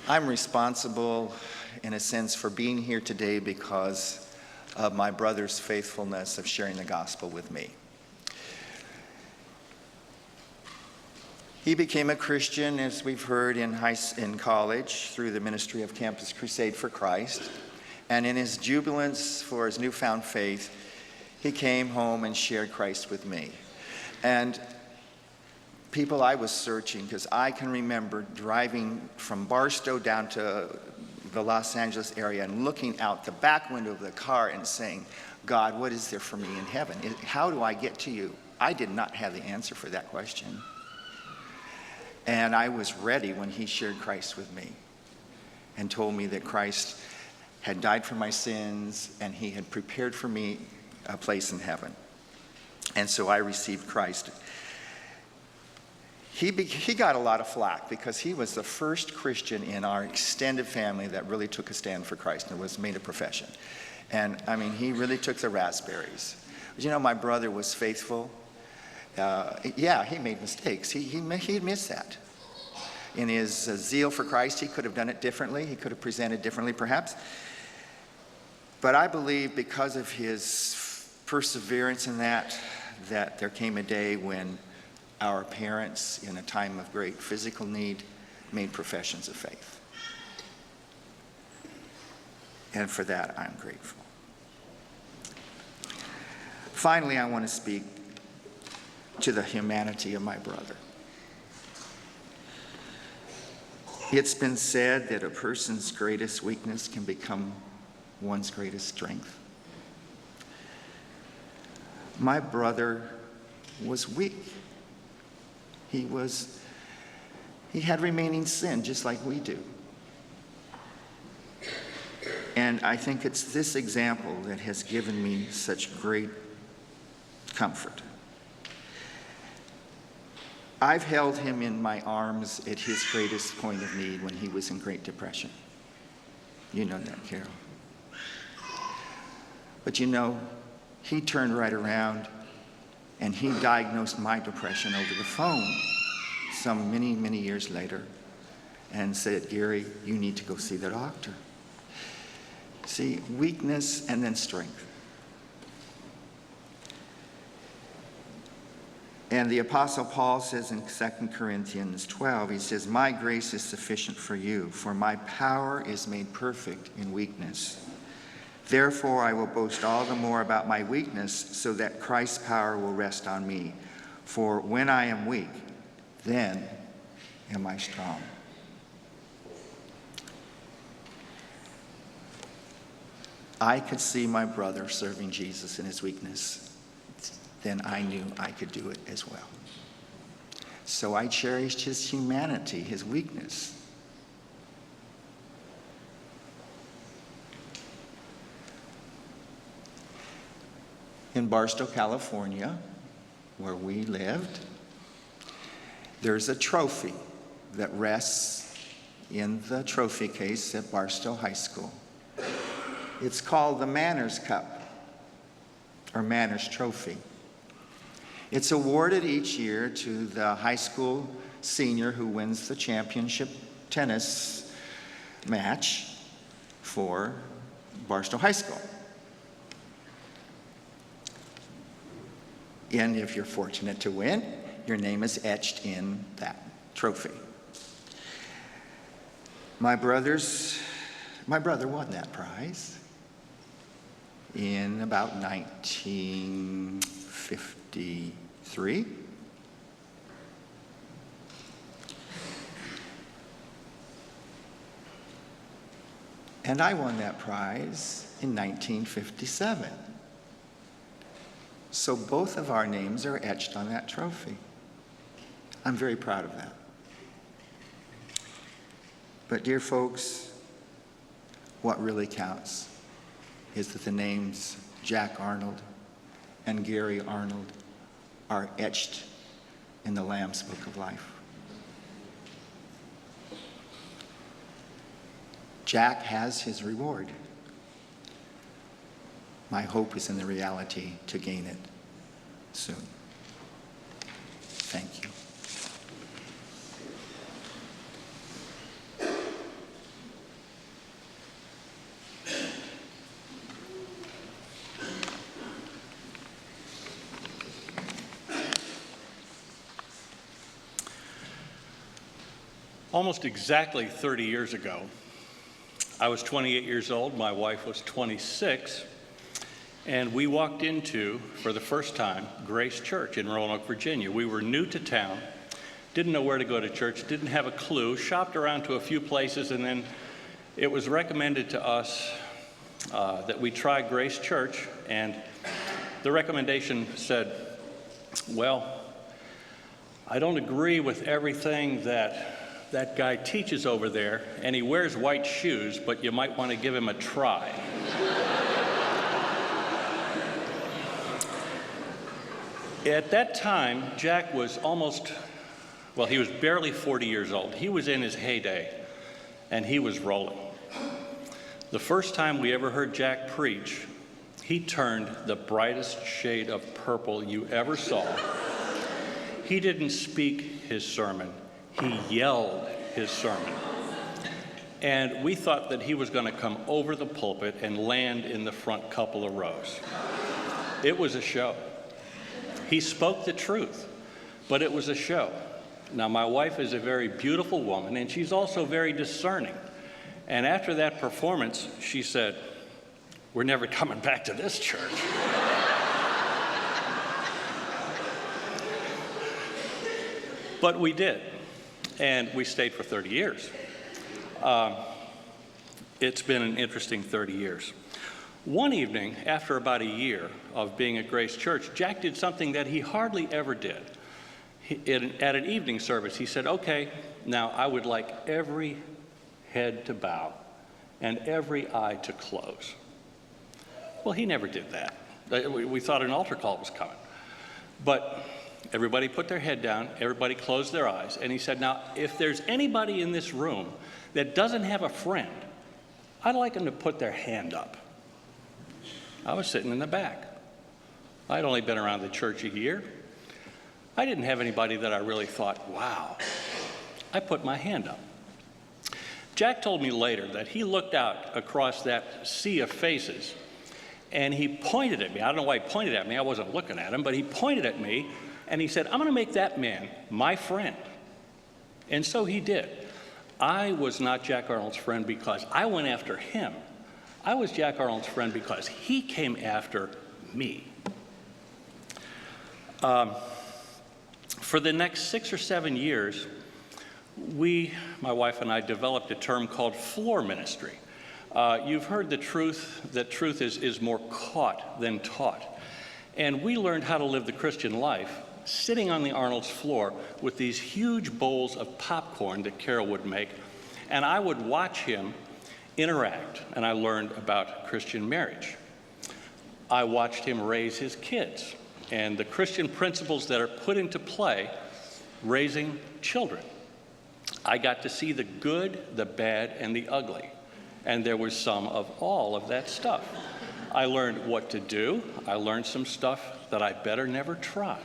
I'm responsible, in a sense, for being here today because of my brother's faithfulness of sharing the gospel with me. He became a Christian, as we've heard, in college through the ministry of Campus Crusade for Christ. And in his jubilance for his newfound faith, he came home and shared Christ with me. And people, I was searching, because I can remember driving from Barstow down to the Los Angeles area and looking out the back window of the car and saying, God, what is there for me in heaven? How do I get to you? I did not have the answer for that question. And I was ready when he shared Christ with me and told me that Christ had died for my sins and he had prepared for me a place in heaven. And so I received Christ. He got a lot of flack because he was the first Christian in our extended family that really took a stand for Christ and was made a profession. And I mean, he really took the raspberries. But you know, my brother was faithful. Yeah, he made mistakes. He admits that. In his zeal for Christ, he could have done it differently. He could have presented differently, perhaps. But I believe because of his perseverance in that there came a day when our parents, in a time of great physical need, made professions of faith. And for that, I'm grateful. Finally, I want to speak to the humanity of my brother. It's been said that a person's greatest weakness can become one's greatest strength. My brother was weak. He had remaining sin, just like we do. And I think it's this example that has given me such great comfort. I've held him in my arms at his greatest point of need when he was in Great Depression. You know that, Carol. But you know, he turned right around and he diagnosed my depression over the phone some many, many years later and said, Gary, you need to go see the doctor. See, weakness and then strength. And the Apostle Paul says in 2 Corinthians 12, he says, my grace is sufficient for you, for my power is made perfect in weakness. Therefore, I will boast all the more about my weakness, so that Christ's power will rest on me. For when I am weak, then am I strong. I could see my brother serving Jesus in his weakness. Then I knew I could do it as well. So I cherished his humanity, his weakness. In Barstow, California, where we lived, there's a trophy that rests in the trophy case at Barstow High School. It's called the Manners Cup, or Manners Trophy. It's awarded each year to the high school senior who wins the championship tennis match for Barstow High School. And if you're fortunate to win, your name is etched in that trophy. My brother won that prize in about 1953. And I won that prize in 1957. So both of our names are etched on that trophy. I'm very proud of that. But dear folks, what really counts is that the names Jack Arnold and Gary Arnold are etched in the Lamb's Book of Life. Jack has his reward. My hope is in the reality to gain it soon. Thank you. Almost exactly 30 years ago, I was 28 years old, my wife was 26, and we walked into, for the first time, Grace Church in Roanoke, Virginia. We were new to town, didn't know where to go to church, didn't have a clue, shopped around to a few places, and then it was recommended to us that we try Grace Church, and the recommendation said, well, I don't agree with everything that guy teaches over there, and he wears white shoes, but you might want to give him a try. At that time, Jack was he was barely 40 years old. He was in his heyday, and he was rolling. The first time we ever heard Jack preach, he turned the brightest shade of purple you ever saw. He didn't speak his sermon. He yelled his sermon. And we thought that he was going to come over the pulpit and land in the front couple of rows. It was a show. He spoke the truth, but it was a show. Now, my wife is a very beautiful woman, and she's also very discerning. And after that performance, she said, "We're never coming back to this church." But we did, and we stayed for 30 years. It's been an interesting 30 years. One evening, after about a year of being at Grace Church, Jack did something that he hardly ever did. At an evening service, he said, "Okay, now I would like every head to bow and every eye to close." Well, he never did that. We thought an altar call was coming. But everybody put their head down, everybody closed their eyes, and he said, "Now, if there's anybody in this room that doesn't have a friend, I'd like them to put their hand up." I was sitting in the back. I'd only been around the church a year. I didn't have anybody that I really thought, wow. I put my hand up. Jack told me later that he looked out across that sea of faces and he pointed at me. I don't know why he pointed at me. I wasn't looking at him, but he pointed at me and he said, "I'm going to make that man my friend." And so he did. I was not Jack Arnold's friend because I went after him. I was Jack Arnold's friend because he came after me. For the next 6 or 7 years, my wife and I, developed a term called floor ministry. You've heard the truth, that truth is more caught than taught. And we learned how to live the Christian life sitting on the Arnold's floor with these huge bowls of popcorn that Carol would make, and I would watch him interact, and I learned about Christian marriage. I watched him raise his kids and the Christian principles that are put into play raising children. I got to see the good, the bad, and the ugly, and there was some of all of that stuff. I learned what to do. I learned some stuff that I better never try.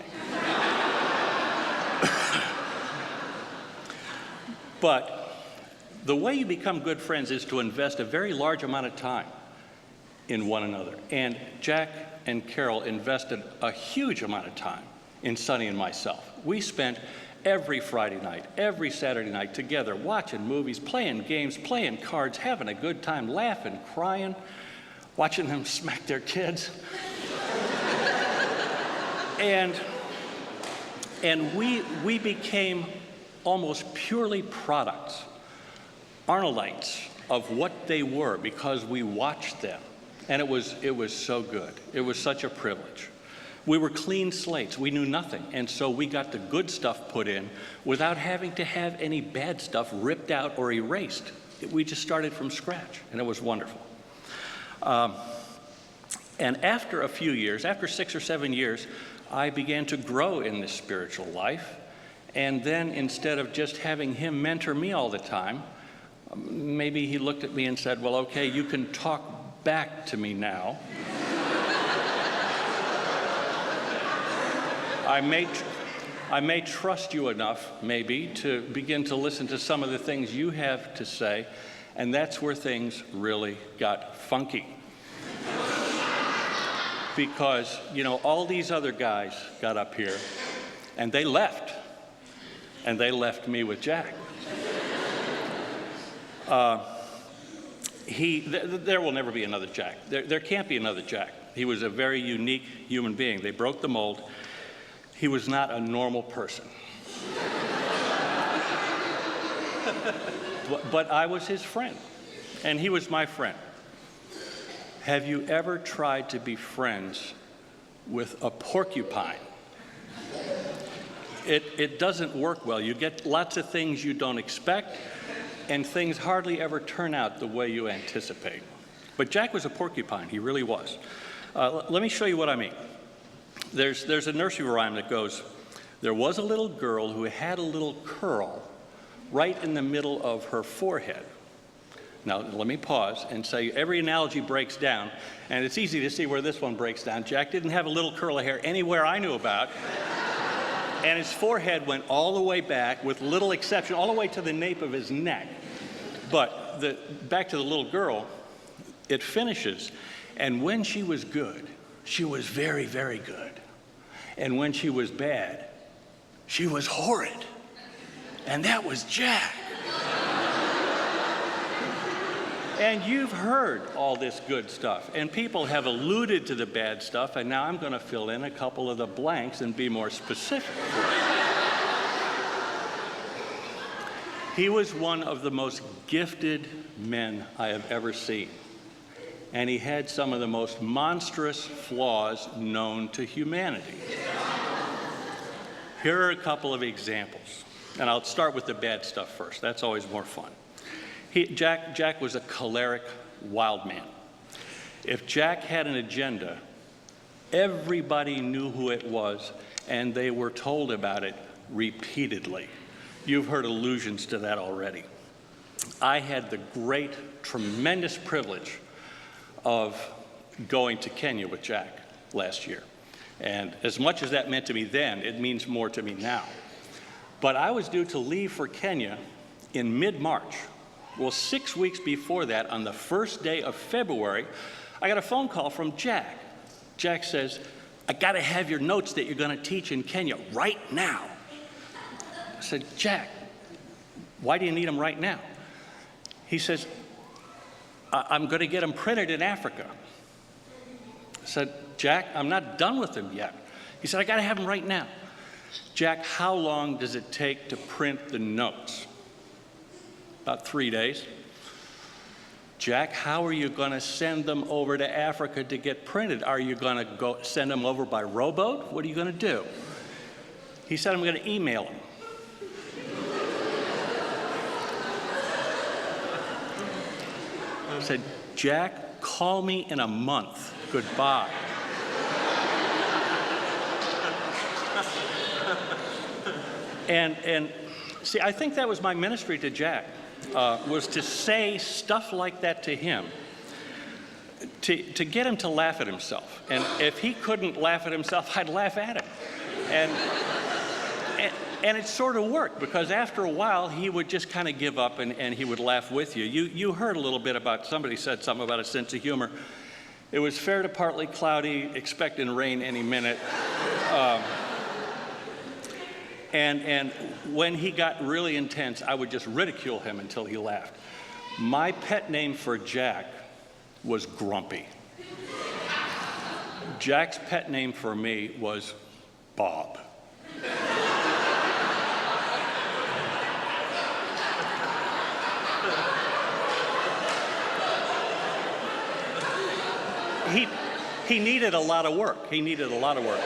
But the way you become good friends is to invest a very large amount of time in one another. And Jack and Carol invested a huge amount of time in Sonny and myself. We spent every Friday night, every Saturday night together, watching movies, playing games, playing cards, having a good time, laughing, crying, watching them smack their kids. And we became almost purely products, Arnoldites, of what they were because we watched them. And it was so good. It was such a privilege. We were clean slates. We knew nothing. And so we got the good stuff put in without having to have any bad stuff ripped out or erased. We just started from scratch, and it was wonderful. And after a few years, after 6 or 7 years, I began to grow in this spiritual life. And then instead of just having him mentor me all the time, maybe he looked at me and said, "Well, okay, you can talk back to me now." I may trust you enough, maybe, to begin to listen to some of the things you have to say, and that's where things really got funky. Because, all these other guys got up here, and they left me with Jack. There will never be another Jack. There can't be another Jack. He was a very unique human being. They broke the mold. He was not a normal person. But I was his friend, and he was my friend. Have you ever tried to be friends with a porcupine? It doesn't work well. You get lots of things you don't expect, and things hardly ever turn out the way you anticipate. But Jack was a porcupine. He really was. Let me show you what I mean. There's a nursery rhyme that goes, there was a little girl who had a little curl right in the middle of her forehead. Now, let me pause and say every analogy breaks down, and it's easy to see where this one breaks down. Jack didn't have a little curl of hair anywhere I knew about, and his forehead went all the way back, with little exception, all the way to the nape of his neck. But back to the little girl, it finishes, and when she was good, she was very, very good. And when she was bad, she was horrid. And that was Jack. And you've heard all this good stuff, and people have alluded to the bad stuff, and now I'm going to fill in a couple of the blanks and be more specific. He was one of the most gifted men I have ever seen, and he had some of the most monstrous flaws known to humanity. Here are a couple of examples, and I'll start with the bad stuff first. That's always more fun. Jack was a choleric wild man. If Jack had an agenda, everybody knew who it was, and they were told about it repeatedly. You've heard allusions to that already. I had the great, tremendous privilege of going to Kenya with Jack last year. And as much as that meant to me then, it means more to me now. But I was due to leave for Kenya in mid-March. Well, 6 weeks before that, on the first day of February, I got a phone call from Jack. Jack says, I got to have your notes that you're going to teach in Kenya right now. I said, Jack, why do you need them right now? He says, I'm going to get them printed in Africa. I said, Jack, I'm not done with them yet. He said, I got to have them right now. Jack, how long does it take to print the notes? About 3 days. Jack, how are you going to send them over to Africa to get printed? Are you going to go send them over by rowboat? What are you going to do? He said, I'm going to email them. I said, Jack, call me in a month. Goodbye. And see, I think that was my ministry to Jack. Was to say stuff like that to him, to get him to laugh at himself. And if he couldn't laugh at himself, I'd laugh at him. And it sort of worked, because after a while, he would just kind of give up, and he would laugh with you. You heard a little bit about, somebody said something about a sense of humor. It was fair to partly cloudy, expecting rain any minute. And when he got really intense, I would just ridicule him until he laughed. My pet name for Jack was Grumpy. Jack's pet name for me was Bob. He needed a lot of work. He needed a lot of work.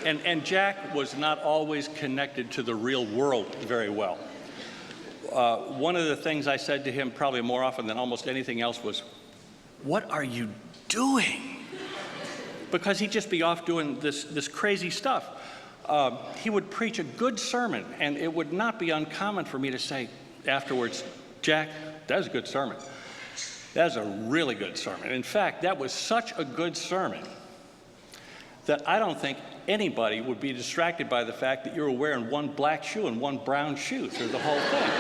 And Jack was not always connected to the real world very well. One of the things I said to him probably more often than almost anything else was, what are you doing? Because he'd just be off doing this crazy stuff. He would preach a good sermon, and it would not be uncommon for me to say afterwards, Jack, that was a good sermon. That was a really good sermon. In fact, that was such a good sermon that I don't think anybody would be distracted by the fact that you were wearing one black shoe and one brown shoe through the whole thing.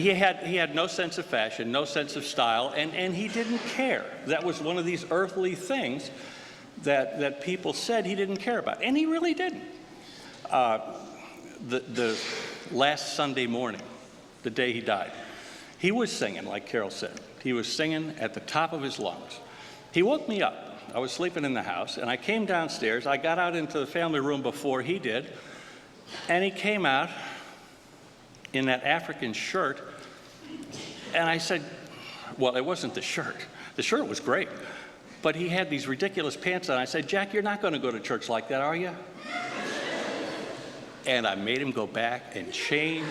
He had no sense of fashion, no sense of style, and he didn't care. That was one of these earthly things that people said he didn't care about, and he really didn't. The last Sunday morning, the day he died, he was singing, like Carol said. He was singing at the top of his lungs. He woke me up. I was sleeping in the house, and I came downstairs. I got out into the family room before he did, and he came out in that African shirt, and I said, well, it wasn't the shirt. The shirt was great, but he had these ridiculous pants on. I said, Jack, you're not going to go to church like that, are you? And I made him go back and change.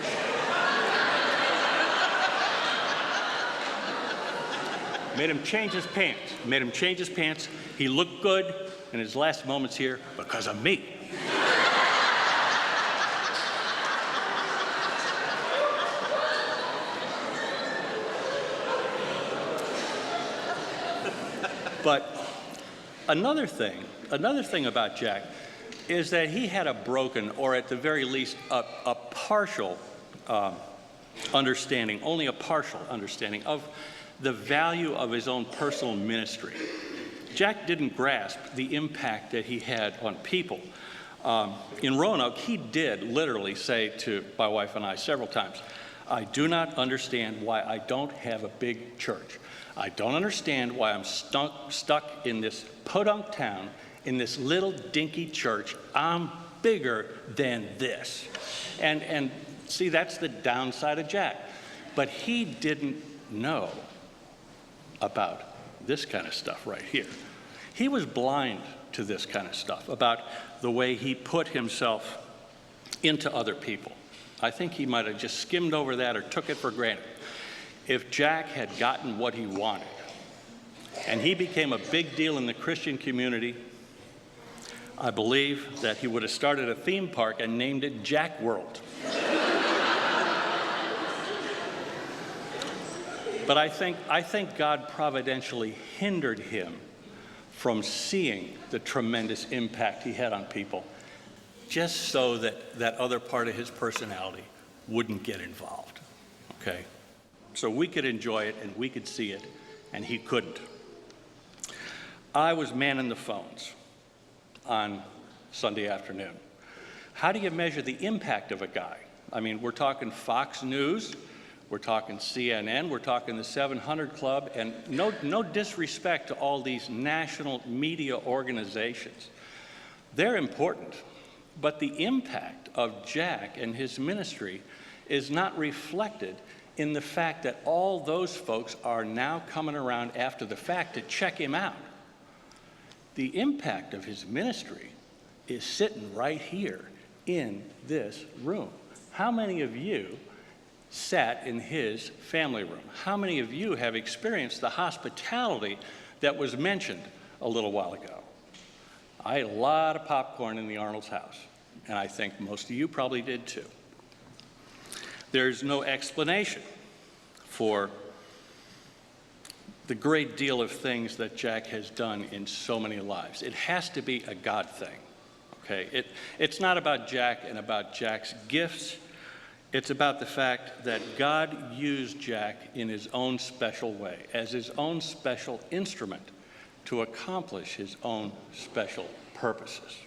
Made him change his pants. He looked good in his last moments here because of me. But another thing about Jack is that he had a broken, or at the very least, a partial understanding, only a partial understanding of the value of his own personal ministry. Jack didn't grasp the impact that he had on people. In Roanoke, he did literally say to my wife and I several times, I do not understand why I don't have a big church. I don't understand why I'm stuck in this podunk town, in this little dinky church. I'm bigger than this. And see, that's the downside of Jack. But he didn't know about this kind of stuff right here. He was blind to this kind of stuff, about the way he put himself into other people. I think he might have just skimmed over that or took it for granted. If Jack had gotten what he wanted, and he became a big deal in the Christian community, I believe that he would have started a theme park and named it Jack World. But I think God providentially hindered him from seeing the tremendous impact he had on people, just so that that other part of his personality wouldn't get involved, okay? So we could enjoy it and we could see it, and he couldn't. I was manning the phones on Sunday afternoon. How do you measure the impact of a guy? I mean, we're talking Fox News, we're talking CNN, we're talking the 700 Club, and no disrespect to all these national media organizations. They're important, but the impact of Jack and his ministry is not reflected in the fact that all those folks are now coming around after the fact to check him out. The impact of his ministry is sitting right here in this room. How many of you sat in his family room? How many of you have experienced the hospitality that was mentioned a little while ago? I ate a lot of popcorn in the Arnold's house, and I think most of you probably did too. There's no explanation for the great deal of things that Jack has done in so many lives. It has to be a God thing, okay? It's not about Jack and about Jack's gifts. It's about the fact that God used Jack in his own special way, as his own special instrument to accomplish his own special purposes.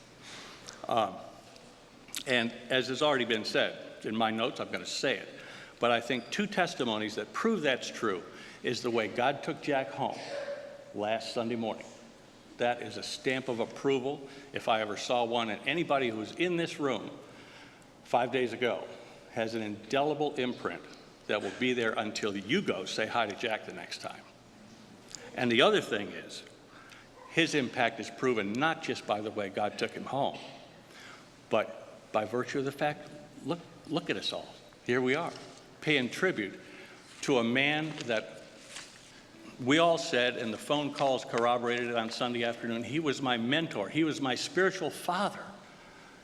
And as has already been said, in my notes, I'm going to say it, but I think two testimonies that prove that's true is the way God took Jack home last Sunday morning. That is a stamp of approval, if I ever saw one, and anybody who was in this room 5 days ago has an indelible imprint that will be there until you go say hi to Jack the next time. And the other thing is, his impact is proven not just by the way God took him home, but by virtue of the fact, look at us all. Here we are, paying tribute to a man that we all said, and the phone calls corroborated it on Sunday afternoon, he was my mentor, he was my spiritual father.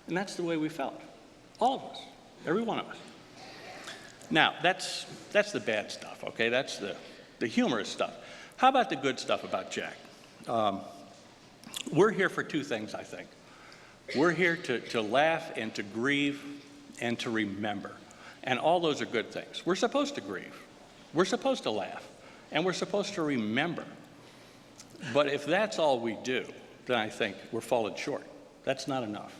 And that's the way we felt, all of us. Every one of us. Now, that's the bad stuff, okay? That's the humorous stuff. How about the good stuff about Jack? We're here for two things, I think. We're here to laugh and to grieve and to remember. And all those are good things. We're supposed to grieve. We're supposed to laugh. And we're supposed to remember. But if that's all we do, then I think we're falling short. That's not enough.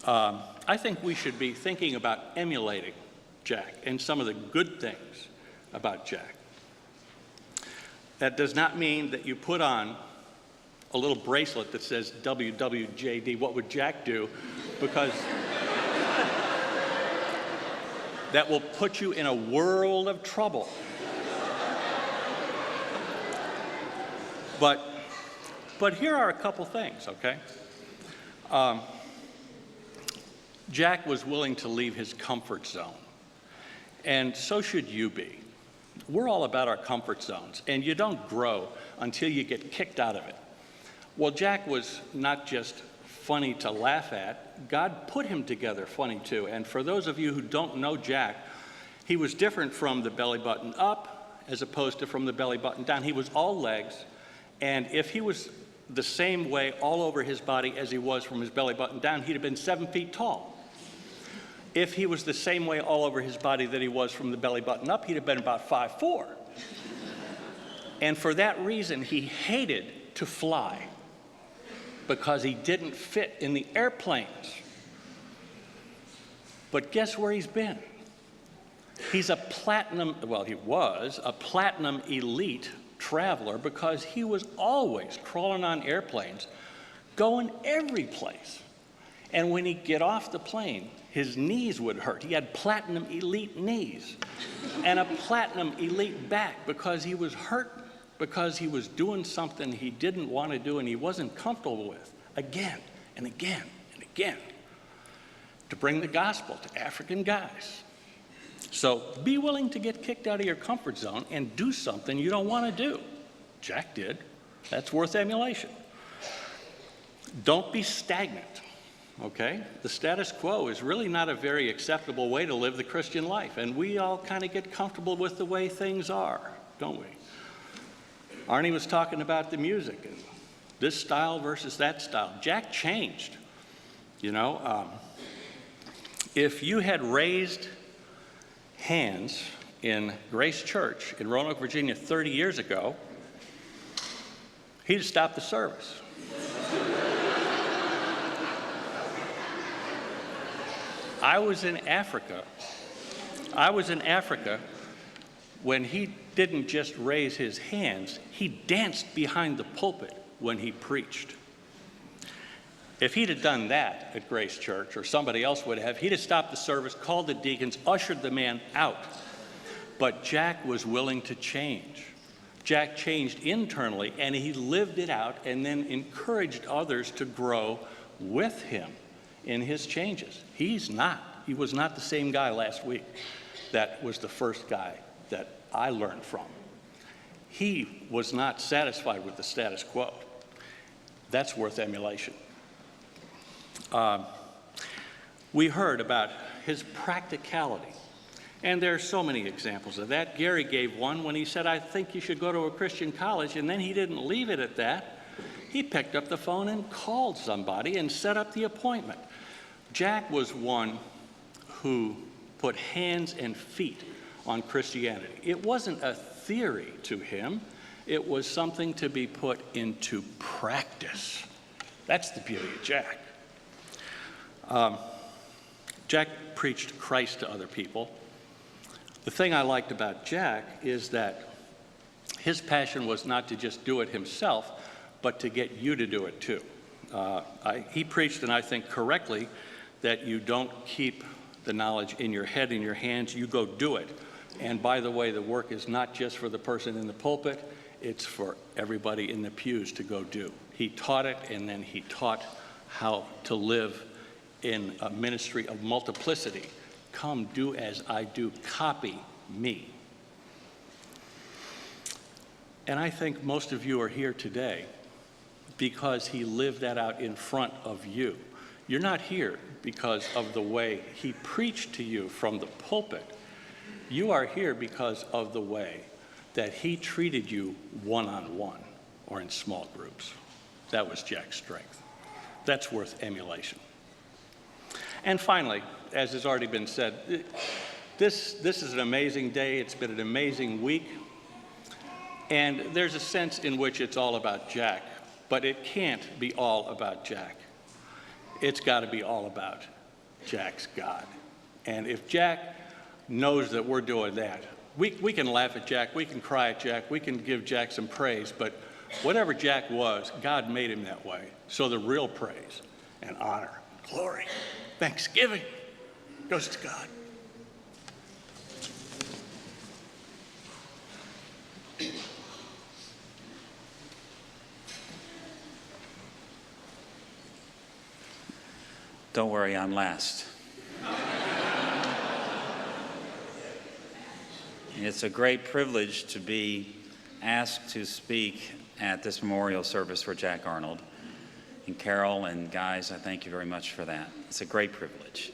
I think we should be thinking about emulating Jack and some of the good things about Jack. That does not mean that you put on a little bracelet that says WWJD, what would Jack do? Because that will put you in a world of trouble. But here are a couple things, okay? Jack was willing to leave his comfort zone, and so should you be. We're all about our comfort zones, and you don't grow until you get kicked out of it. Well, Jack was not just funny to laugh at. God put him together funny too. And for those of you who don't know Jack, he was different from the belly button up as opposed to from the belly button down. He was all legs, and if he was the same way all over his body as he was from his belly button down, he'd have been 7 feet tall. If he was the same way all over his body that he was from the belly button up, he'd have been about 5'4". And for that reason, he hated to fly because he didn't fit in the airplanes. But guess where he's been? He was a platinum elite traveler because he was always crawling on airplanes, going every place. And when he'd get off the plane, his knees would hurt. He had platinum elite knees and a platinum elite back because he was hurt, because he was doing something he didn't want to do and he wasn't comfortable with, again and again and again, to bring the gospel to African guys. So be willing to get kicked out of your comfort zone and do something you don't want to do. Jack did. That's worth emulation. Don't be stagnant. Okay? The status quo is really not a very acceptable way to live the Christian life, and we all kind of get comfortable with the way things are, don't we? Arnie was talking about the music and this style versus that style. Jack changed. You know, if you had raised hands in Grace Church in Roanoke, Virginia 30 years ago, he'd have stopped the service. I was in Africa when he didn't just raise his hands, he danced behind the pulpit when he preached. If he'd have done that at Grace Church, or somebody else would have, he'd have stopped the service, called the deacons, ushered the man out. But Jack was willing to change. Jack changed internally, and he lived it out and then encouraged others to grow with him in his changes. He was not the same guy last week that was the first guy that I learned from. He was not satisfied with the status quo. That's worth emulation. We heard about his practicality, and there are so many examples of that. Gary gave one when he said, I think you should go to a Christian college, and then he didn't leave it at that. He picked up the phone and called somebody and set up the appointment. Jack was one who put hands and feet on Christianity. It wasn't a theory to him. It was something to be put into practice. That's the beauty of Jack. Jack preached Christ to other people. The thing I liked about Jack is that his passion was not to just do it himself, but to get you to do it too. He preached, and I think correctly, that you don't keep the knowledge in your head, in your hands, you go do it. And by the way, the work is not just for the person in the pulpit, it's for everybody in the pews to go do. He taught it, and then he taught how to live in a ministry of multiplicity. Come, do as I do, copy me. And I think most of you are here today because he lived that out in front of you. You're not here because of the way he preached to you from the pulpit. You are here because of the way that he treated you one-on-one or in small groups. That was Jack's strength. That's worth emulation. And finally, as has already been said, this is an amazing day. It's been an amazing week. And there's a sense in which it's all about Jack, but it can't be all about Jack. it's got to be all about Jack's God. And if Jack knows that we're doing that, we can laugh at Jack, we can cry at Jack, we can give Jack some praise, but whatever Jack was, God made him that way. So the real praise and honor, glory, thanksgiving goes to God. Don't worry, I'm last. It's a great privilege to be asked to speak at this memorial service for Jack Arnold. And Carol and guys, I thank you very much for that. It's a great privilege.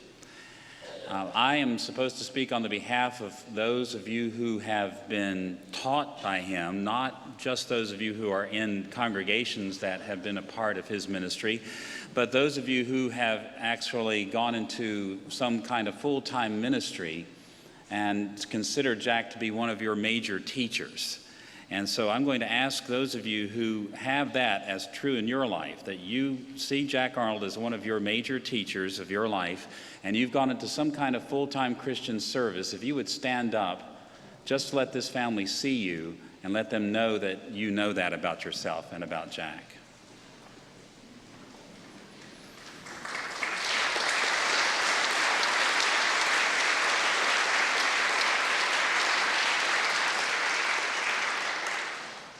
I am supposed to speak on the behalf of those of you who have been taught by him, not just those of you who are in congregations that have been a part of his ministry, but those of you who have actually gone into some kind of full-time ministry and consider Jack to be one of your major teachers. And so I'm going to ask those of you who have that as true in your life, that you see Jack Arnold as one of your major teachers of your life, and you've gone into some kind of full-time Christian service, if you would stand up, just let this family see you and let them know that you know that about yourself and about Jack.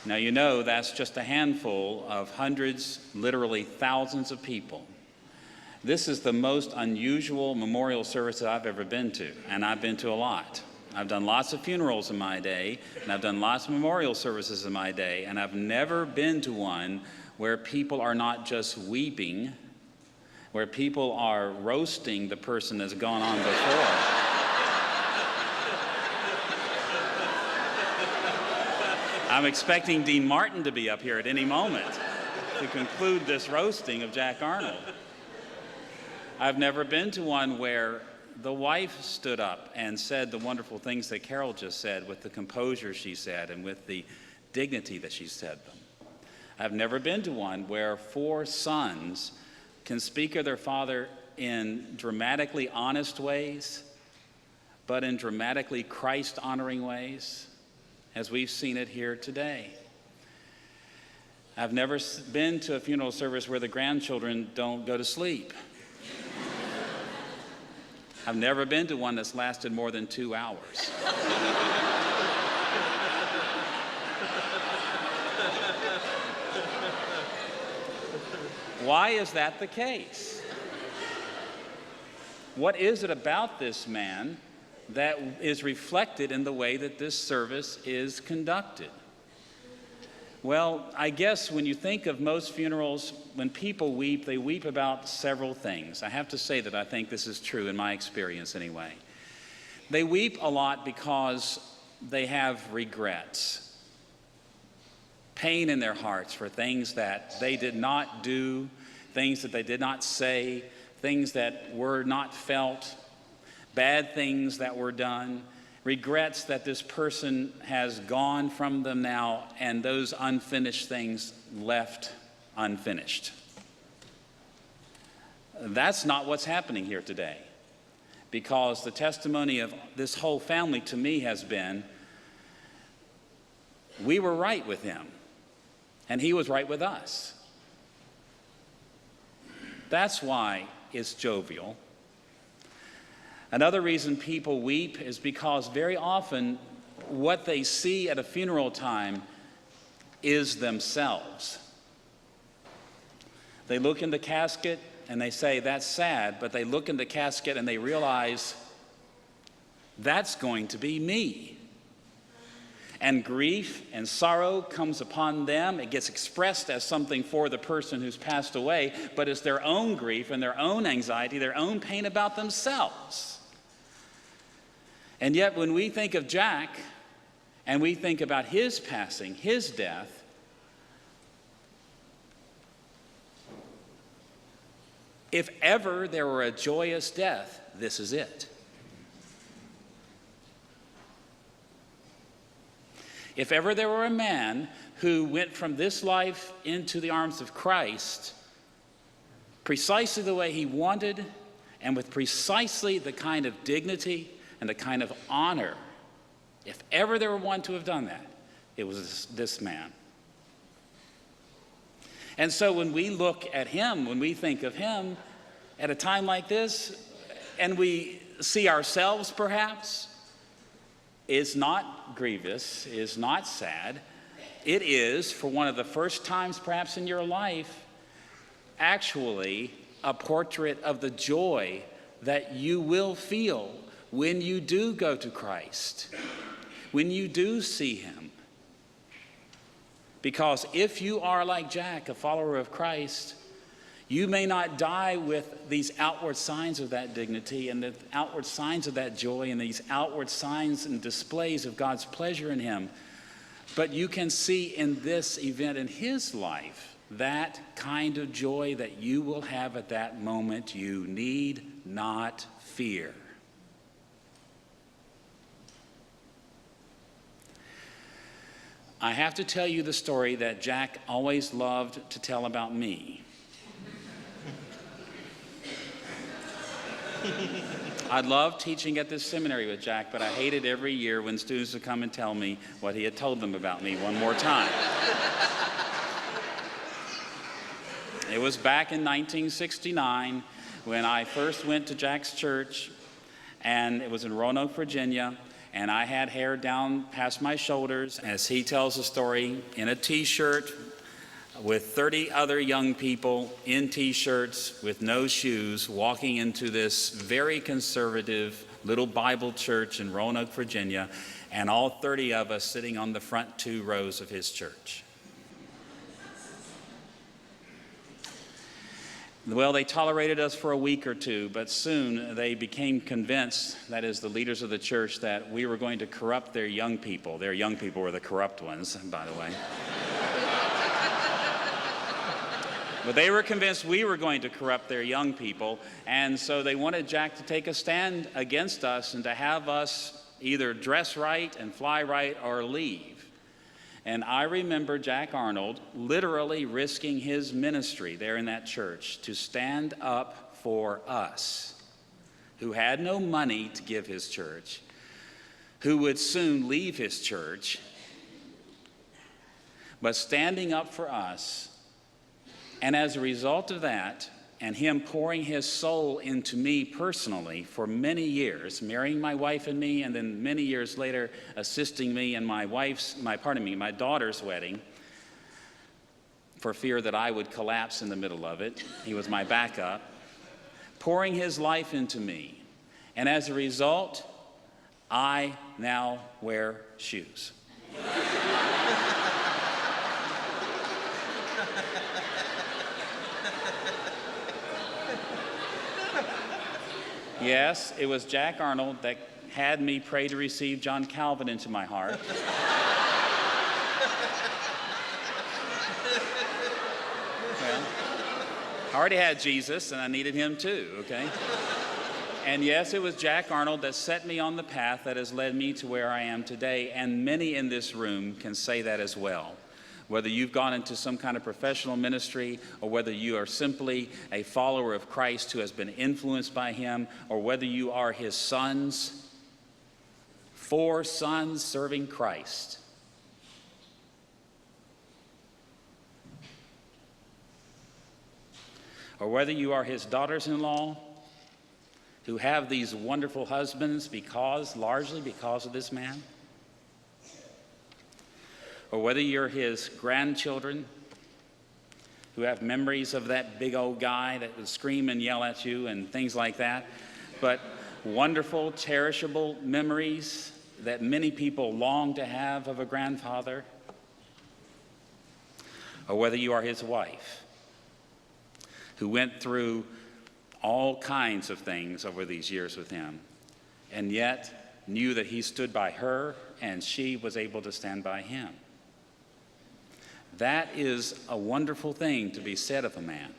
Now, you know that's just a handful of hundreds, literally thousands of people. This is the most unusual memorial service that I've ever been to, and I've been to a lot. I've done lots of funerals in my day, and I've done lots of memorial services in my day, and I've never been to one where people are not just weeping, where people are roasting the person that's gone on before. I'm expecting Dean Martin to be up here at any moment to conclude this roasting of Jack Arnold. I've never been to one where the wife stood up and said the wonderful things that Carol just said, with the composure she said and with the dignity that she said them. I've never been to one where 4 sons can speak of their father in dramatically honest ways, but in dramatically Christ-honoring ways, as we've seen it here today. I've never been to a funeral service where the grandchildren don't go to sleep. I've never been to one that's lasted more than 2 hours. Why is that the case? What is it about this man that is reflected in the way that this service is conducted? Well, I guess when you think of most funerals, when people weep, they weep about several things. I have to say that I think this is true in my experience anyway. They weep a lot because they have regrets, pain in their hearts for things that they did not do, things that they did not say, things that were not felt, bad things that were done, regrets that this person has gone from them now, and those unfinished things left unfinished. That's not what's happening here today, because the testimony of this whole family to me has been, we were right with him, and he was right with us. That's why it's jovial. Another reason people weep is because very often what they see at a funeral time is themselves. They look in the casket and they say, that's sad, but they look in the casket and they realize, that's going to be me. And grief and sorrow comes upon them. It gets expressed as something for the person who's passed away, but it's their own grief and their own anxiety, their own pain about themselves. And yet when we think of Jack and we think about his passing, his death, if ever there were a joyous death, this is it. If ever there were a man who went from this life into the arms of Christ, precisely the way he wanted, and with precisely the kind of dignity and the kind of honor. If ever there were one to have done that, it was this man. And so when we look at him, when we think of him at a time like this, and we see ourselves perhaps, it's not grievous, it's not sad. It is, for one of the first times perhaps in your life, actually a portrait of the joy that you will feel when you do go to Christ, when you do see him. Because if you are like Jack, a follower of Christ, you may not die with these outward signs of that dignity and the outward signs of that joy and these outward signs and displays of God's pleasure in him, but you can see in this event in his life that kind of joy that you will have at that moment. You need not fear. I have to tell you the story that Jack always loved to tell about me. I loved teaching at this seminary with Jack, but I hated every year when students would come and tell me what he had told them about me one more time. It was back in 1969 when I first went to Jack's church, and it was in Roanoke, Virginia, and I had hair down past my shoulders, as he tells the story, in a t-shirt with 30 other young people in t-shirts with no shoes, walking into this very conservative little Bible church in Roanoke, Virginia, and all 30 of us sitting on the front 2 rows of his church. Well, they tolerated us for a week or two, but soon they became convinced, that is, the leaders of the church, that we were going to corrupt their young people. Their young people were the corrupt ones, by the way. But they were convinced we were going to corrupt their young people, and so they wanted Jack to take a stand against us and to have us either dress right and fly right or leave. And I remember Jack Arnold literally risking his ministry there in that church to stand up for us, who had no money to give his church, who would soon leave his church, but standing up for us. And as a result of that, and him pouring his soul into me personally for many years, marrying my wife and me, and then many years later assisting me in my daughter's wedding, for fear that I would collapse in the middle of it. He was my backup, pouring his life into me. And as a result, I now wear shoes. Yes, it was Jack Arnold that had me pray to receive John Calvin into my heart. Well, I already had Jesus, and I needed him too, okay? And yes, it was Jack Arnold that set me on the path that has led me to where I am today, and many in this room can say that as well. Whether you've gone into some kind of professional ministry, or whether you are simply a follower of Christ who has been influenced by him, or whether you are his sons, 4 sons serving Christ. Or whether you are his daughters-in-law who have these wonderful husbands largely because of this man. Or whether you're his grandchildren who have memories of that big old guy that would scream and yell at you and things like that, but wonderful, cherishable memories that many people long to have of a grandfather. Or whether you are his wife who went through all kinds of things over these years with him, and yet knew that he stood by her and she was able to stand by him. That is a wonderful thing to be said of a man.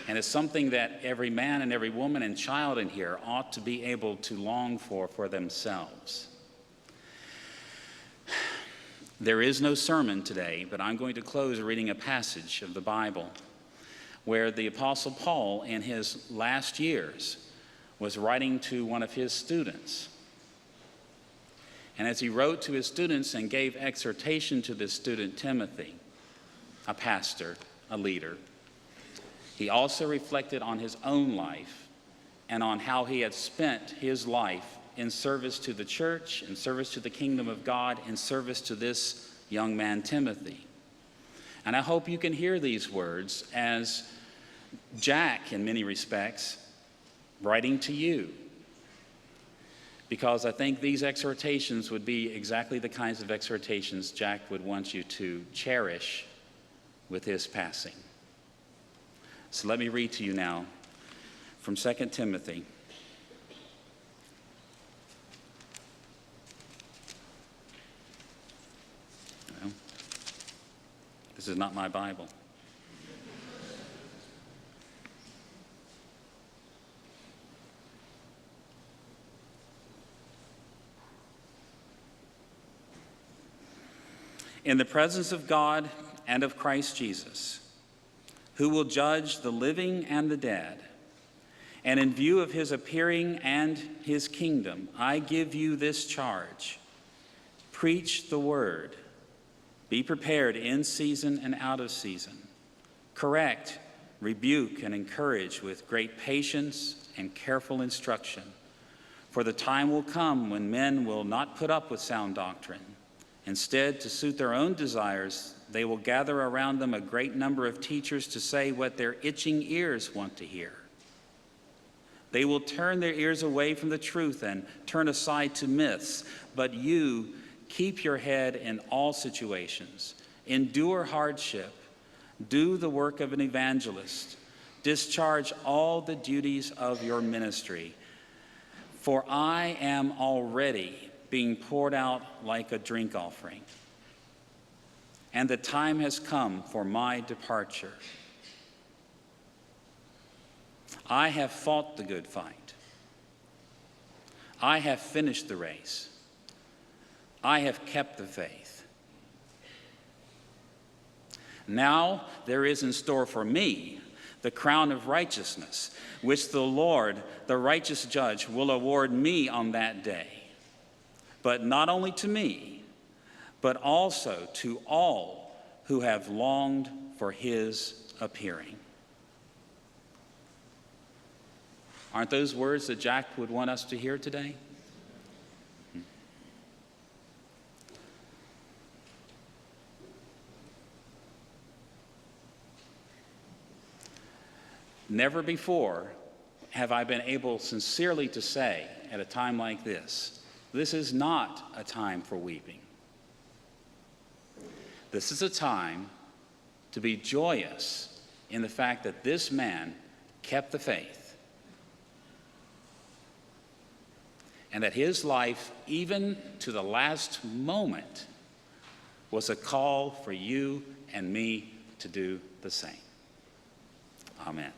And it's something that every man and every woman and child in here ought to be able to long for themselves. There is no sermon today, but I'm going to close reading a passage of the Bible, where the Apostle Paul, in his last years, was writing to one of his students. And as he wrote to his students and gave exhortation to this student, Timothy, a pastor, a leader, he also reflected on his own life and on how he had spent his life in service to the church, in service to the kingdom of God, in service to this young man, Timothy. And I hope you can hear these words as Jack, in many respects, writing to you, because I think these exhortations would be exactly the kinds of exhortations Jack would want you to cherish with his passing. So let me read to you now from 2 Timothy. Well, this is not my Bible. In the presence of God and of Christ Jesus, who will judge the living and the dead, and in view of his appearing and his kingdom, I give you this charge: preach the word, be prepared in season and out of season, correct, rebuke, and encourage with great patience and careful instruction. For the time will come when men will not put up with sound doctrine. Instead, to suit their own desires, they will gather around them a great number of teachers to say what their itching ears want to hear. They will turn their ears away from the truth and turn aside to myths. But you, keep your head in all situations. Endure hardship. Do the work of an evangelist. Discharge all the duties of your ministry. For I am already being poured out like a drink offering, and the time has come for my departure. I have fought the good fight. I have finished the race. I have kept the faith. Now there is in store for me the crown of righteousness, which the Lord, the righteous judge, will award me on that day. But not only to me, but also to all who have longed for his appearing. Aren't those words that Jack would want us to hear today? Never before have I been able sincerely to say at a time like this, this is not a time for weeping. This is a time to be joyous in the fact that this man kept the faith, and that his life, even to the last moment, was a call for you and me to do the same. Amen.